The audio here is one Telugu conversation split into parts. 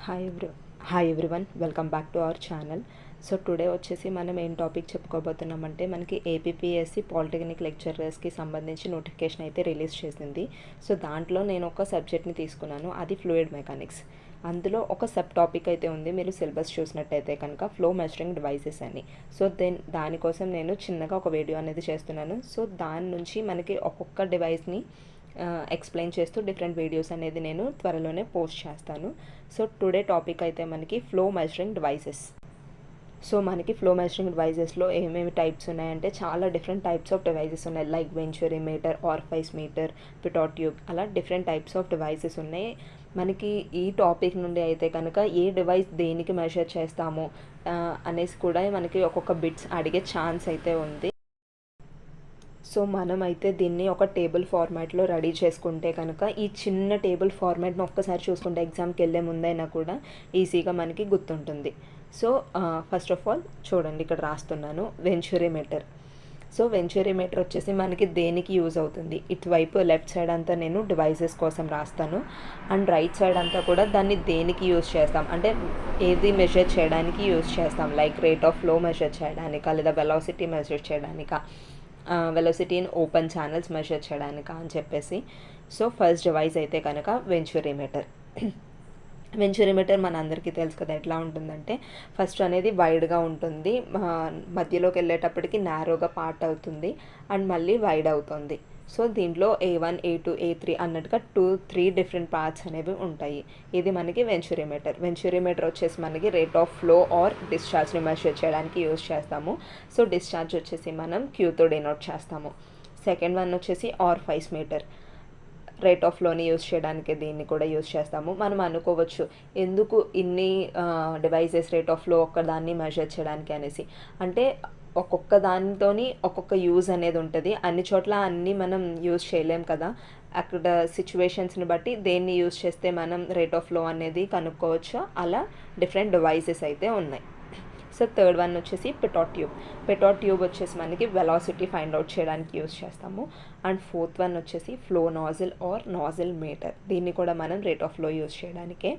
Hi every hi everyone, welcome back to our channel. So today వచ్చేసి మనం ఏం టాపిక్ చెప్పుకోబోతున్నామంటే, మనకి ఏపీపీఎస్సీ పాలిటెక్నిక్ లెక్చరర్స్కి సంబంధించి నోటిఫికేషన్ అయితే రిలీజ్ చేసింది. సో దాంట్లో నేను ఒక సబ్జెక్ట్ని తీసుకున్నాను, అది ఫ్లూయిడ్ మెకానిక్స్. అందులో ఒక సబ్ టాపిక్ అయితే ఉంది, మీరు సిలబస్ చూసినట్టయితే కనుక ఫ్లో మెజరింగ్ డివైసెస్ అని. సో దానికోసం నేను చిన్నగా ఒక వీడియో అనేది చేస్తున్నాను. సో దాని నుంచి మనకి ఒక్కొక్క డివైస్ని ఎక్స్ప్లెయిన్ చేస్తూ డిఫరెంట్ వీడియోస్ అనేది నేను త్వరలోనే పోస్ట్ చేస్తాను. సో టుడే టాపిక్ అయితే మనకి ఫ్లో మెజరింగ్ డివైసెస్. సో మనకి ఫ్లో మెజరింగ్ డివైజెస్లో ఏమేమి టైప్స్ ఉన్నాయంటే, చాలా డిఫరెంట్ టైప్స్ ఆఫ్ డివైజెస్ ఉన్నాయి. Like venturi meter, orifice meter, pitot tube, అలా డిఫరెంట్ టైప్స్ ఆఫ్ డివైసెస్ ఉన్నాయి. మనకి ఈ టాపిక్ నుండి అయితే కనుక ఏ డివైస్ దేనికి మెజర్ చేస్తాము అనేసి కూడా మనకి ఒక్కొక్క బిట్స్ అడిగే ఛాన్స్ అయితే ఉంది. సో మనమైతే దీన్ని ఒక టేబుల్ ఫార్మాట్లో రెడీ చేసుకుంటే కనుక, ఈ చిన్న టేబుల్ ఫార్మాట్ని ఒక్కసారి చూసుకుంటే ఎగ్జామ్కి వెళ్ళే ముందైనా కూడా ఈజీగా మనకి గుర్తుంటుంది. సో ఫస్ట్ ఆఫ్ ఆల్ చూడండి, ఇక్కడ రాస్తున్నాను venturi meter. So venturi meter వచ్చేసి మనకి దేనికి యూజ్ అవుతుంది, ఇటువైపు లెఫ్ట్ సైడ్ అంతా నేను డివైసెస్ కోసం రాస్తాను, అండ్ రైట్ సైడ్ అంతా కూడా దాన్ని దేనికి యూజ్ చేస్తాం అంటే ఏది మెజర్ చేయడానికి యూజ్ చేస్తాం. Like rate of flow measure చేయడానికా, లేదా వెలాసిటీ మెజర్ చేయడానికా, velocity in open channels measure చేయడానికా అని చెప్పేసి. సో ఫస్ట్ డివైస్ అయితే కనుక వెంచురీ మీటర్. వెంచురీ మీటర్ మన అందరికీ తెలుసు కదా, ఎట్లా ఉంటుందంటే ఫస్ట్ అనేది వైడ్గా ఉంటుంది, మధ్యలోకి వెళ్ళేటప్పటికి నారోగా పార్ట్ అవుతుంది, అండ్ మళ్ళీ వైడ్ అవుతుంది. సో దీంట్లో A1, A2, A3 అన్నట్టుగా 2-3 డిఫరెంట్ పార్ట్స్ అనేవి ఉంటాయి. ఇది మనకి వెంచురీ మీటర్. వెంచురీ మీటర్ వచ్చేసి మనకి రేట్ ఆఫ్ ఫ్లో ఆర్ డిశ్చార్జ్ని మెజర్ చేయడానికి యూజ్ చేస్తాము. సో డిశ్చార్జ్ వచ్చేసి మనం క్యూతో డినోట్ చేస్తాము. సెకండ్ వన్ వచ్చేసి ఆర్ఫైస్ మీటర్. రేట్ ఆఫ్ ఫ్లోని యూజ్ చేయడానికి దీన్ని కూడా యూజ్ చేస్తాము. మనం అనుకోవచ్చు, ఎందుకు ఇన్ని డివైసెస్ రేట్ ఆఫ్ ఫ్లో ఒక్కదాన్ని మెజర్ చేయడానికి అనేసి. అంటే ఒక్కొక్క దానితోని ఒక్కొక్క యూజ్ అనేది ఉంటుంది. అన్ని చోట్ల అన్నీ మనం యూజ్ చేయలేం కదా, అక్కడ సిచ్యువేషన్స్ని బట్టి దేన్ని యూజ్ చేస్తే మనం రేట్ ఆఫ్ ఫ్లో అనేది కనుక్కోవచ్చు. అలా డిఫరెంట్ డివైసెస్ అయితే ఉన్నాయి. సో థర్డ్ వన్ వచ్చేసి పిటాట్ ట్యూబ్. పిటాట్ ట్యూబ్ వచ్చేసి మనకి వెలాసిటీ ఫైండ్ అవుట్ చేయడానికి యూజ్ చేస్తాము. అండ్ ఫోర్త్ వన్ వచ్చేసి flow nozzle or nozzle meter. దీన్ని కూడా మనం రేట్ ఆఫ్ ఫ్లో యూజ్ చేయడానికే.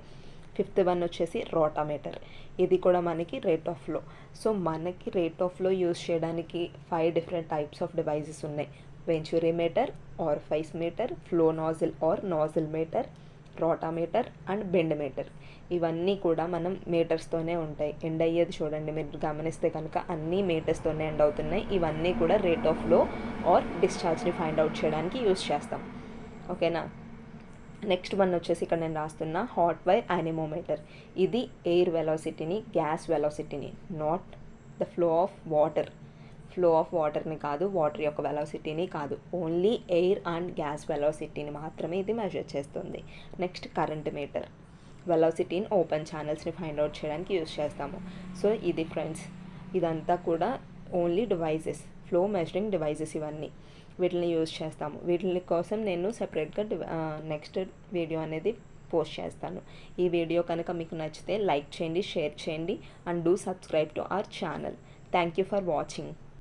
ఫిఫ్త్ వన్ వచ్చేసి రోటామీటర్. ఇది కూడా మనకి రేట్ ఆఫ్ ఫ్లో. సో మనకి రేట్ ఆఫ్ ఫ్లో యూజ్ చేయడానికి 5 డిఫరెంట్ టైప్స్ ఆఫ్ డివైజెస్ ఉన్నాయి. Venturi meter, orifice meter, flow nozzle or nozzle meter, rotameter and bend meter. ఇవన్నీ కూడా మనం మీటర్స్తోనే ఉంటాయి. ఎండ్ అయ్యేది చూడండి, మీరు గమనిస్తే కనుక అన్నీ మీటర్స్తోనే ఎండ్ అవుతున్నాయి. ఇవన్నీ కూడా రేట్ ఆఫ్ ఫ్లో ఆర్ డిశ్చార్జ్ని ఫైండ్ అవుట్ చేయడానికి యూజ్ చేస్తాం. ఓకేనా. నెక్స్ట్ వన్ వచ్చేసి ఇక్కడ నేను రాస్తున్న హాట్ వైర్ యానిమోమీటర్. ఇది ఎయిర్ వెలాసిటీని, గ్యాస్ వెలాసిటీని, not the flow of water. Flow of వాటర్ని కాదు, వాటర్ యొక్క వెలాసిటీని కాదు, ఓన్లీ ఎయిర్ అండ్ గ్యాస్ వెలాసిటీని మాత్రమే ఇది మెజర్ చేస్తుంది. Next current meter. Velocity in open ఛానల్స్ని ఫైండ్ అవుట్ చేయడానికి యూజ్ చేస్తాము. సో ఇది ఫ్రెండ్స్, ఇదంతా కూడా only devices, flow measuring devices ఇవన్నీ. వీటిని యూజ్ చేస్తాము. వీటి కోసం నేను సెపరేట్గా నెక్స్ట్ వీడియో అనేది పోస్ట్ చేస్తాను. ఈ వీడియో కనుక మీకు నచ్చితే లైక్ చేయండి, షేర్ చేయండి, and do subscribe to our channel. Thank you for watching.